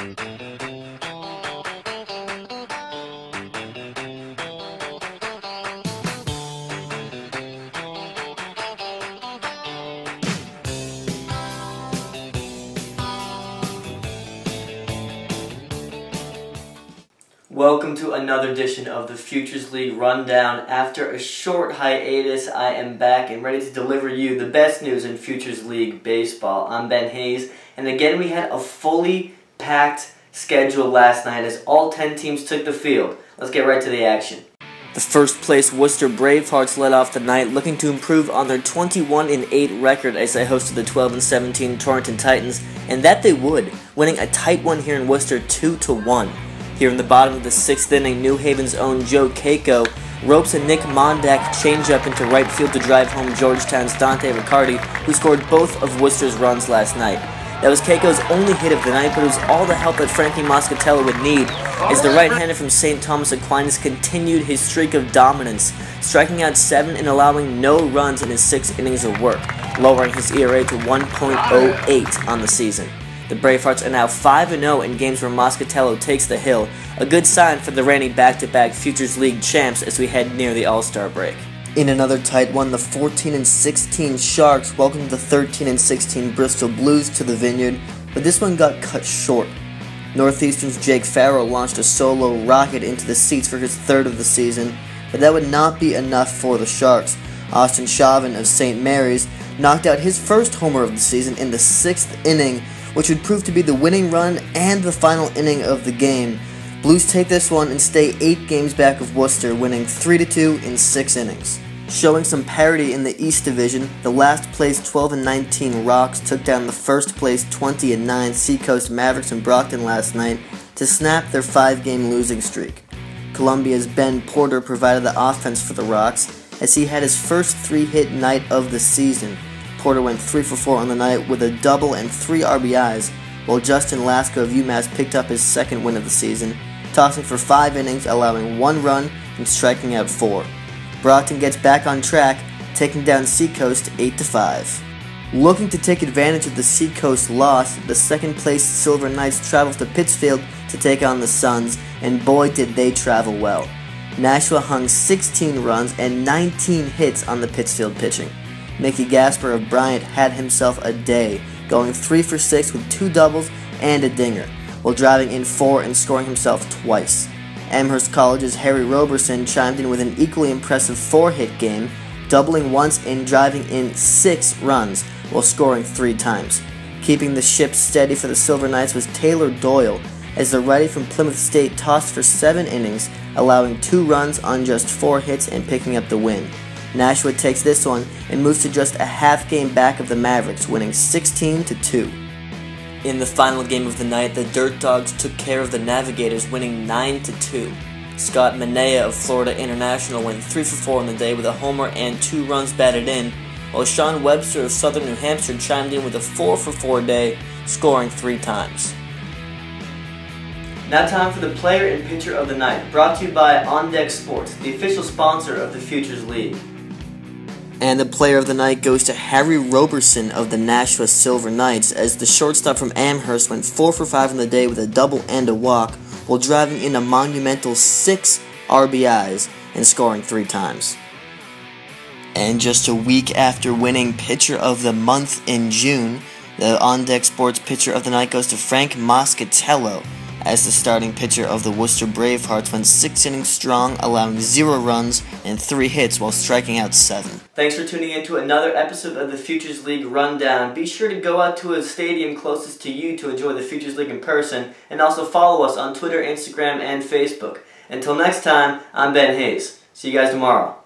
Welcome to another edition of the Futures League Rundown. After a short hiatus, I am back and ready to deliver you the best news in Futures League baseball. I'm Ben Hayes, and again we had a fully packed schedule last night as all 10 teams took the field. Let's get right to the action. The first place Worcester Bravehearts led off the night, looking to improve on their 21-8 record as they hosted the 12-17 Torrington Titans, and that they would, winning a tight one here in Worcester 2-1. Here in the bottom of the 6th inning, New Haven's own Joe Keiko ropes a Nick Mondak changeup into right field to drive home Georgetown's Dante Riccardi, who scored both of Worcester's runs last night. That was Keiko's only hit of the night, but it was all the help that Frankie Moscatiello would need, as the right-hander from St. Thomas Aquinas continued his streak of dominance, striking out 7 and allowing no runs in his 6 innings of work, lowering his ERA to 1.08 on the season. The Bravehearts are now 5-0 in games where Moscatiello takes the hill, a good sign for the reigning back-to-back Futures League champs as we head near the All-Star break. In another tight one, the 14-16 Sharks welcomed the 13-16 Bristol Blues to the Vineyard, but this one got cut short. Northeastern's Jake Farrell launched a solo rocket into the seats for his 3rd of the season, but that would not be enough for the Sharks. Austin Chauvin of St. Mary's knocked out his first homer of the season in the 6th inning, which would prove to be the winning run and the final inning of the game. Blues take this one and stay 8 games back of Worcester, winning 3-2 in 6 innings. Showing some parity in the East Division, the last place 12-19 Rocks took down the first place 20-9 Seacoast Mavericks in Brockton last night to snap their 5-game losing streak. Columbia's Ben Porter provided the offense for the Rocks, as he had his first 3-hit night of the season. Porter went 3 for 4 on the night with a double and 3 RBIs, while Justin Lasko of UMass picked up his 2nd win of the season, tossing for 5 innings, allowing 1 run and striking out 4. Brockton gets back on track, taking down Seacoast 8-5. Looking to take advantage of the Seacoast loss, the 2nd place Silver Knights travels to Pittsfield to take on the Suns, and boy did they travel well. Nashua hung 16 runs and 19 hits on the Pittsfield pitching. Mickey Gasper of Bryant had himself a day, going 3 for 6 with 2 doubles and a dinger, while driving in 4 and scoring himself twice. Amherst College's Harry Roberson chimed in with an equally impressive 4-hit game, doubling once and driving in 6 runs, while scoring 3 times. Keeping the ship steady for the Silver Knights was Taylor Doyle, as the righty from Plymouth State tossed for 7 innings, allowing 2 runs on just 4 hits and picking up the win. Nashua takes this one and moves to just a half game back of the Mavericks, winning 16-2. In the final game of the night, the Dirt Dogs took care of the Navigators, winning 9-2. Scott Manea of Florida International went 3 for 4 on the day with a homer and 2 runs batted in, while Sean Webster of Southern New Hampshire chimed in with a 4 for 4 day, scoring 3 times. Now time for the player and pitcher of the night, brought to you by On Deck Sports, the official sponsor of the Futures League. And the player of the night goes to Harry Roberson of the Nashua Silver Knights, as the shortstop from Amherst went 4 for 5 on the day with a double and a walk, while driving in a monumental 6 RBIs and scoring 3 times. And just a week after winning Pitcher of the Month in June, the On Deck Sports Pitcher of the Night goes to Frank Moscatiello, as the starting pitcher of the Worcester Bravehearts went 6 innings strong, allowing 0 runs and 3 hits while striking out 7. Thanks for tuning in to another episode of the Futures League Rundown. Be sure to go out to a stadium closest to you to enjoy the Futures League in person, and also follow us on Twitter, Instagram, and Facebook. Until next time, I'm Ben Hayes. See you guys tomorrow.